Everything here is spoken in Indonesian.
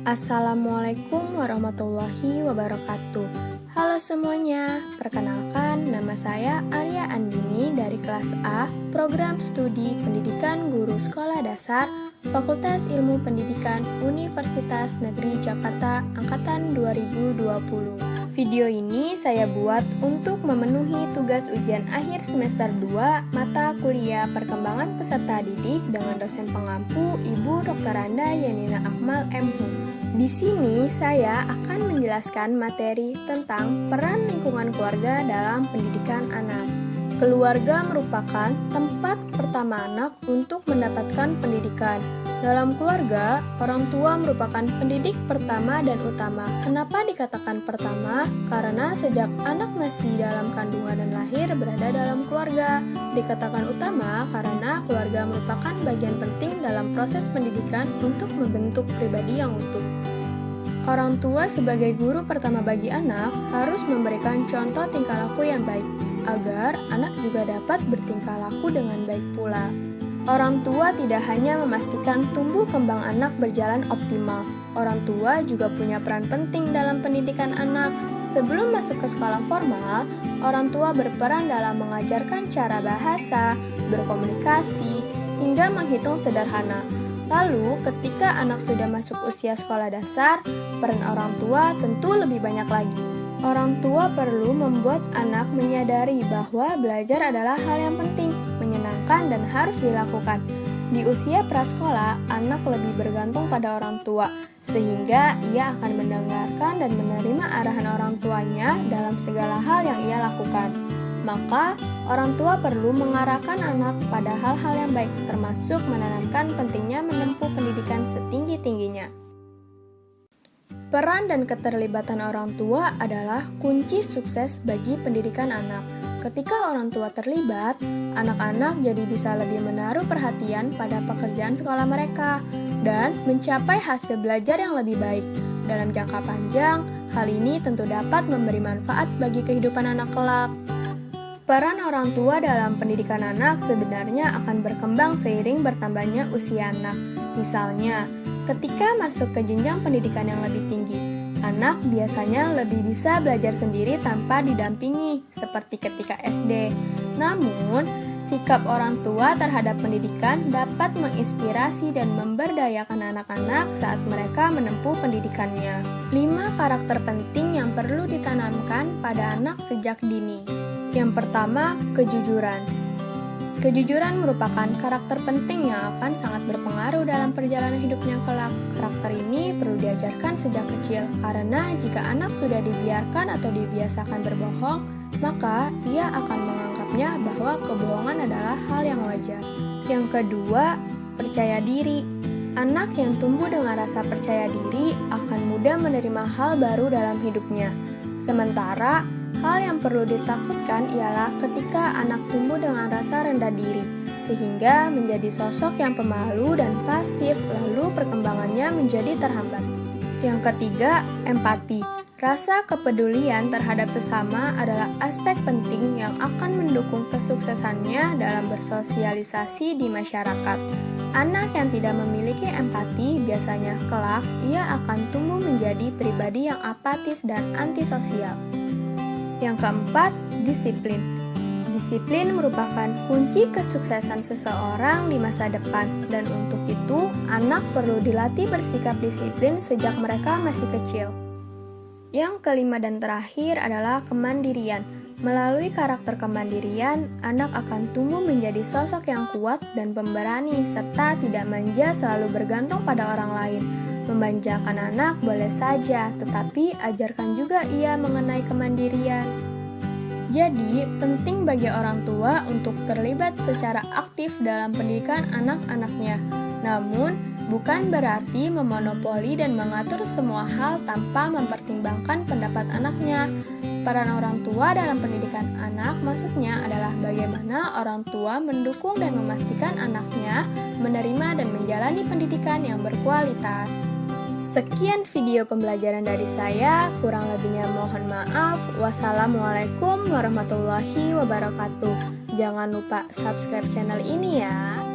Assalamualaikum warahmatullahi wabarakatuh. Halo semuanya, perkenalkan nama saya Alia Andini dari kelas A, Program Studi Pendidikan Guru Sekolah Dasar, Fakultas Ilmu Pendidikan Universitas Negeri Jakarta Angkatan 2020. Video ini saya buat untuk memenuhi tugas ujian akhir semester 2 mata kuliah Perkembangan Peserta Didik dengan dosen pengampu Ibu Dr. Anda Yanina Akmal M.Hum. Di sini saya akan menjelaskan materi tentang peran lingkungan keluarga dalam pendidikan anak. Keluarga merupakan tempat pertama anak untuk mendapatkan pendidikan. Dalam keluarga, orang tua merupakan pendidik pertama dan utama. Kenapa dikatakan pertama? Karena sejak anak masih dalam kandungan dan lahir berada dalam keluarga. Dikatakan utama karena keluarga merupakan bagian penting dalam proses pendidikan untuk membentuk pribadi yang utuh. Orang tua sebagai guru pertama bagi anak harus memberikan contoh tingkah laku yang baik, agar anak juga dapat bertingkah laku dengan baik pula. Orang tua tidak hanya memastikan tumbuh kembang anak berjalan optimal, orang tua juga punya peran penting dalam pendidikan anak. Sebelum masuk ke sekolah formal, orang tua berperan dalam mengajarkan cara bahasa, berkomunikasi, hingga menghitung sederhana. Lalu, ketika anak sudah masuk usia sekolah dasar, peran orang tua tentu lebih banyak lagi. Orang tua perlu membuat anak menyadari bahwa belajar adalah hal yang penting, menyenangkan, dan harus dilakukan. Di usia prasekolah, anak lebih bergantung pada orang tua, sehingga ia akan mendengarkan dan menerima arahan orang tuanya dalam segala hal yang ia lakukan. Maka, orang tua perlu mengarahkan anak pada hal-hal yang baik, termasuk menanamkan pentingnya menempuh pendidikan setinggi-tingginya. Peran dan keterlibatan orang tua adalah kunci sukses bagi pendidikan anak. Ketika orang tua terlibat, anak-anak jadi bisa lebih menaruh perhatian pada pekerjaan sekolah mereka dan mencapai hasil belajar yang lebih baik. Dalam jangka panjang, hal ini tentu dapat memberi manfaat bagi kehidupan anak kelak. Peran orang tua dalam pendidikan anak sebenarnya akan berkembang seiring bertambahnya usia anak. Misalnya, ketika masuk ke jenjang pendidikan yang lebih tinggi, anak biasanya lebih bisa belajar sendiri tanpa didampingi, seperti ketika SD. Namun, sikap orang tua terhadap pendidikan dapat menginspirasi dan memberdayakan anak-anak saat mereka menempuh pendidikannya. 5 karakter penting yang perlu ditanamkan pada anak sejak dini. Yang pertama, kejujuran. Kejujuran merupakan karakter penting yang akan sangat berpengaruh dalam perjalanan hidupnya kelak. Karakter ini perlu diajarkan sejak kecil, karena jika anak sudah dibiarkan atau dibiasakan berbohong, maka ia akan menganggapnya bahwa kebohongan adalah hal yang wajar. Yang kedua, percaya diri. Anak yang tumbuh dengan rasa percaya diri akan mudah menerima hal baru dalam hidupnya. Sementara, hal yang perlu ditakutkan ialah ketika anak tumbuh dengan rasa rendah diri, sehingga menjadi sosok yang pemalu dan pasif, lalu perkembangannya menjadi terhambat. Yang ketiga, empati. Rasa kepedulian terhadap sesama adalah aspek penting yang akan mendukung kesuksesannya dalam bersosialisasi di masyarakat. Anak yang tidak memiliki empati biasanya kelak ia akan tumbuh menjadi pribadi yang apatis dan antisosial. Yang keempat, disiplin. Disiplin merupakan kunci kesuksesan seseorang di masa depan, dan untuk itu, anak perlu dilatih bersikap disiplin sejak mereka masih kecil. Yang kelima dan terakhir adalah kemandirian. Melalui karakter kemandirian, anak akan tumbuh menjadi sosok yang kuat dan pemberani, serta tidak manja selalu bergantung pada orang lain. Memanjakan anak boleh saja, tetapi ajarkan juga ia mengenai kemandirian. Jadi, penting bagi orang tua untuk terlibat secara aktif dalam pendidikan anak-anaknya. Namun, bukan berarti memonopoli dan mengatur semua hal tanpa mempertimbangkan pendapat anaknya. Peran orang tua dalam pendidikan anak maksudnya adalah bagaimana orang tua mendukung dan memastikan anaknya menerima dan menjalani pendidikan yang berkualitas. Sekian video pembelajaran dari saya, kurang lebihnya mohon maaf. Wassalamualaikum warahmatullahi wabarakatuh. Jangan lupa subscribe channel ini ya.